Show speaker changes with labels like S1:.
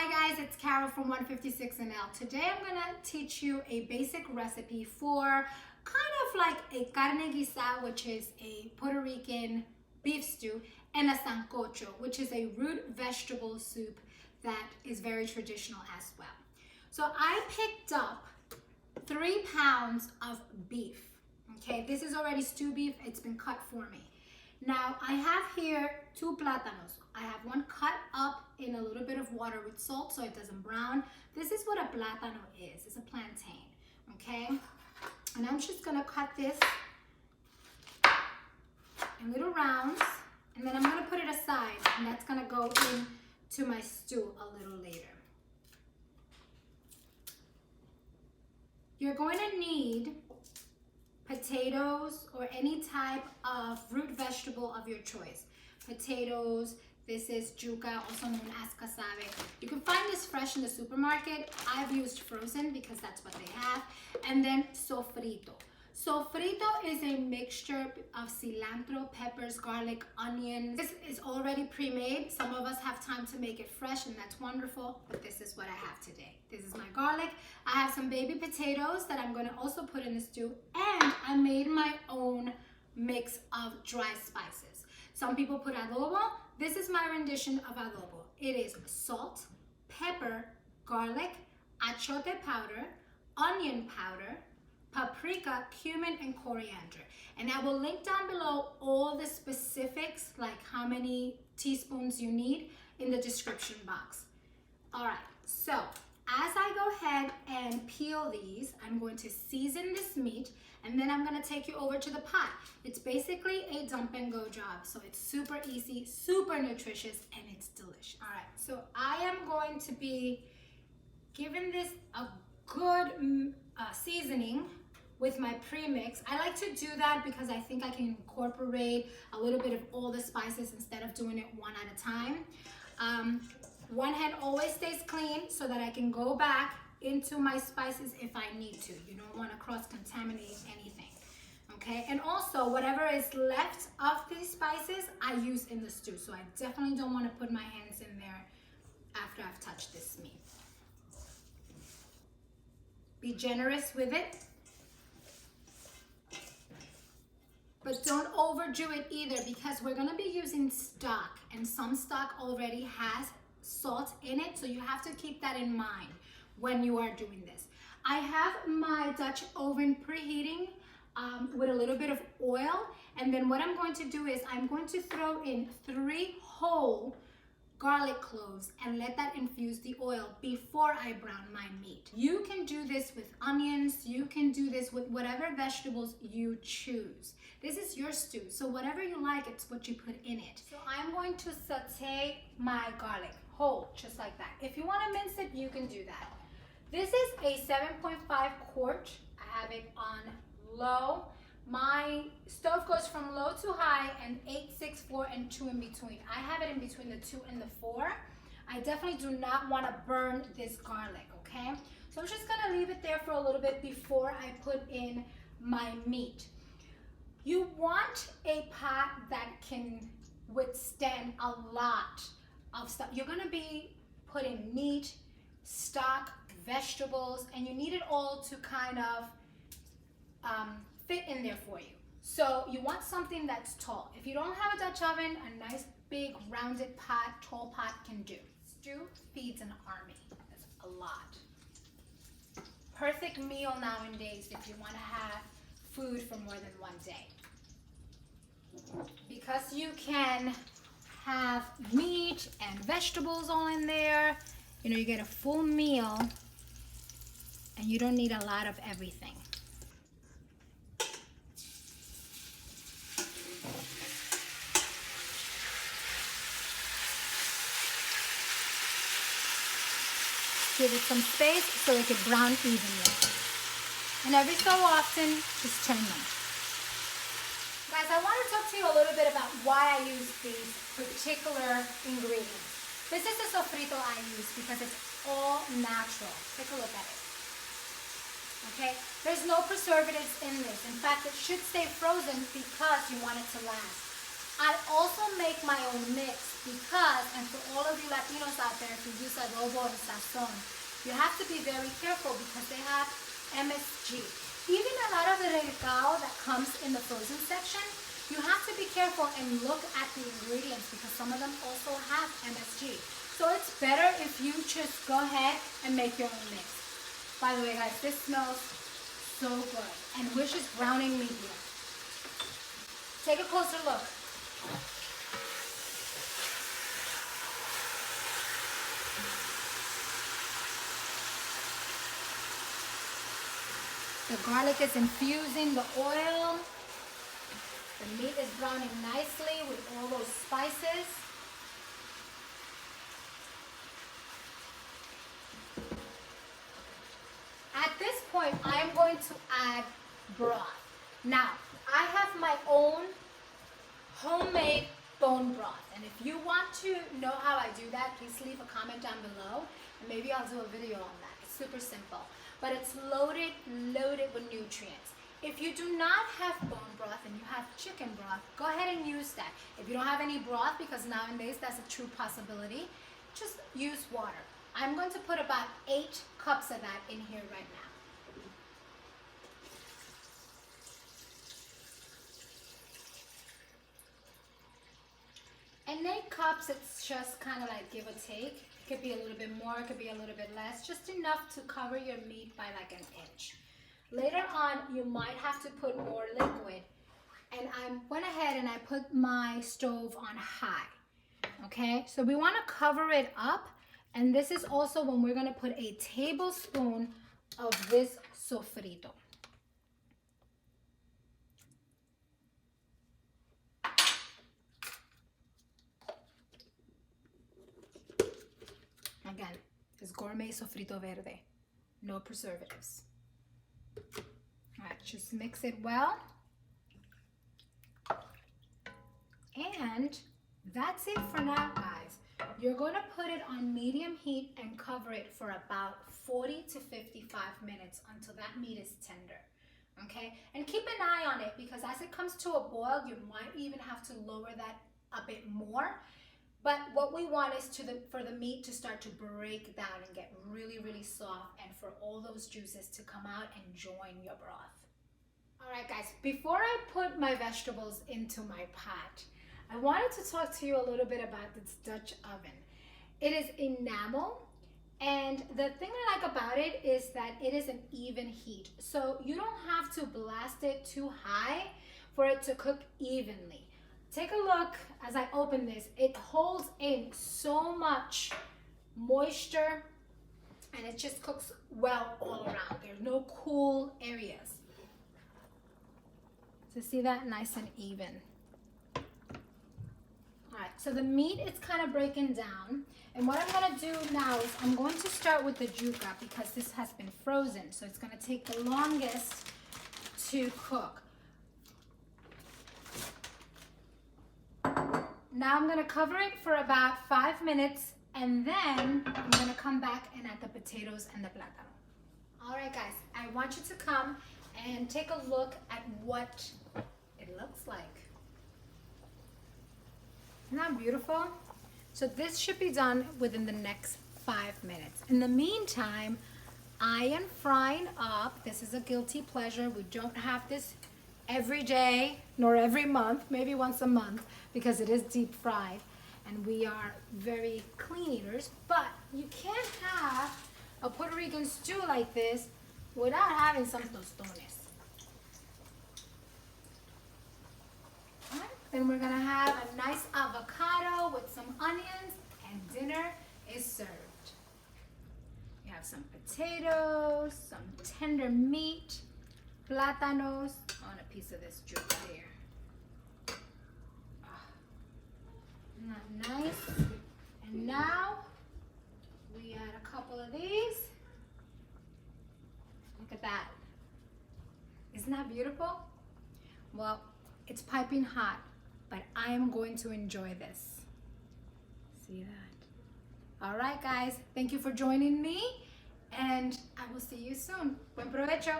S1: Hi guys, it's Carol from 156NL. Today I'm gonna teach you a basic recipe for kind of like a carne guisada, which is a Puerto Rican beef stew, and a sancocho, which is a root vegetable soup that is very traditional as well. So I picked up 3 pounds of beef. Okay, this is already stew beef, it's been cut for me. Now I have here 2 plátanos. I have one cut up in a little bit of water with salt so it doesn't brown. This is what a plátano is. It's a plantain, okay? And I'm just gonna cut this in little rounds, and then I'm gonna put it aside, and that's gonna go into my stew a little later. You're going to need potatoes or any type of root vegetable of your choice. Potatoes, this is yuca, also known as cassave. You can find this fresh in the supermarket. I've used frozen because that's what they have. And then sofrito. Sofrito is a mixture of cilantro, peppers, garlic, onions. This is already pre-made. Some of us have time to make it fresh, and that's wonderful, but this is what I have today. This is my garlic. I have some baby potatoes that I'm gonna also put in the stew, and I made my own mix of dry spices. Some people put adobo. This is my rendition of adobo. It is salt, pepper, garlic, achiote powder, onion powder, paprika, cumin, and coriander. And I will link down below all the specifics, like how many teaspoons you need, in the description box. All right, so as I go ahead and peel these, I'm going to season this meat, and then I'm gonna take you over to the pot. It's basically a dump and go job, so it's super easy, super nutritious, and it's delicious. All right, so I am going to be giving this a good seasoning with my premix. I like to do that because I think I can incorporate a little bit of all the spices instead of doing it one at a time. One hand always stays clean so that I can go back into my spices if I need to. You don't want to cross-contaminate anything, okay? And also, whatever is left of these spices, I use in the stew. So I definitely don't want to put my hands in there after I've touched this meat. Be generous with it, but don't overdo it either, because we're gonna be using stock, and some stock already has salt in it, so you have to keep that in mind when you are doing this. I have my Dutch oven preheating with a little bit of oil, and then what I'm going to do is I'm going to throw in 3 whole garlic cloves and let that infuse the oil before I brown my meat. You can do this with onions, you can do this with whatever vegetables you choose. This is your stew, so whatever you like, it's what you put in it. So I'm going to saute my garlic whole, just like that. If you want to mince it, you can do that. This is a 7.5 quart. I have it on low. My stove goes from low to high, and 8, 6, 4, and 2 in between. I have it in between the 2 and the 4. I definitely do not want to burn this garlic, okay? So I'm just gonna leave it there for a little bit before I put in my meat. You want a pot that can withstand a lot of stuff. You're gonna be putting meat, stock, vegetables, and you need it all to kind of fit in there for you. So you want something that's tall. If you don't have a Dutch oven, a nice big rounded pot, tall pot can do. Stew feeds an army. That's a lot. Perfect meal nowadays if you want to have food for more than one day. Because you can have meat and vegetables all in there, you know, you get a full meal and you don't need a lot of everything. Give it some space so it can brown evenly. And every so often, just turn them. Guys, I want to talk to you a little bit about why I use these particular ingredients. This is the sofrito I use because it's all natural. Take a look at it. Okay? There's no preservatives in this. In fact, it should stay frozen because you want it to last. I also make my own mix because, and for all of you Latinos out there, if you use adobo or sazon, you have to be very careful because they have MSG. Even a lot of the recao that comes in the frozen section, you have to be careful and look at the ingredients because some of them also have MSG. So it's better if you just go ahead and make your own mix. By the way, guys, this smells so good. And we're just browning medium. Take a closer look. The garlic is infusing the oil. The meat is browning nicely with all those spices. At this point, I am going to add broth. Now, I have my own homemade bone broth. And if you want to know how I do that, please leave a comment down below. And maybe I'll do a video on that. It's super simple. But it's loaded with nutrients. If you do not have bone broth and you have chicken broth, go ahead and use that. If you don't have any broth, because nowadays that's a true possibility, just use water. I'm going to put about 8 cups of that in here right now. And 8 cups, it's just kind of like give or take. It could be a little bit more, it could be a little bit less, just enough to cover your meat by like an inch. Later on, you might have to put more liquid. And I went ahead and I put my stove on high. Okay, so we want to cover it up. And this is also when we're going to put a tablespoon of this sofrito. Again, it's gourmet sofrito verde, no preservatives. All right, just mix it well. And that's it for now, guys. You're going to put it on medium heat and cover it for about 40 to 55 minutes until that meat is tender. Okay, and keep an eye on it because as it comes to a boil, you might even have to lower that a bit more. But what we want is for the meat to start to break down and get really, really soft, and for all those juices to come out and join your broth. All right, guys, before I put my vegetables into my pot, I wanted to talk to you a little bit about this Dutch oven. It is enamel, and the thing I like about it is that it is an even heat. So you don't have to blast it too high for it to cook evenly. Take a look as I open this. It holds in so much moisture and it just cooks well all around. There's no cool areas. So see that? Nice and even. All right, so the meat is kind of breaking down. And what I'm gonna do now is I'm going to start with the yuca because this has been frozen. So it's gonna take the longest to cook. Now I'm gonna cover it for about 5 minutes and then I'm gonna come back and add the potatoes and the plátano. All right, guys, I want you to come and take a look at what it looks like. Isn't that beautiful? So this should be done within the next 5 minutes. In the meantime, I am frying up. This is a guilty pleasure. We don't have this every day nor every month, maybe once a month, because it is deep fried and we are very clean eaters. But you can't have a Puerto Rican stew like this without having some tostones. All right, then we're gonna have a nice avocado with some onions and dinner is served. We have some potatoes, some tender meat, plátanos, on a piece of this yuca here. Isn't that nice? And now we add a couple of these. Look at that. Isn't that beautiful? Well, it's piping hot, but I am going to enjoy this. See that? All right, guys. Thank you for joining me, and I will see you soon. Buen provecho.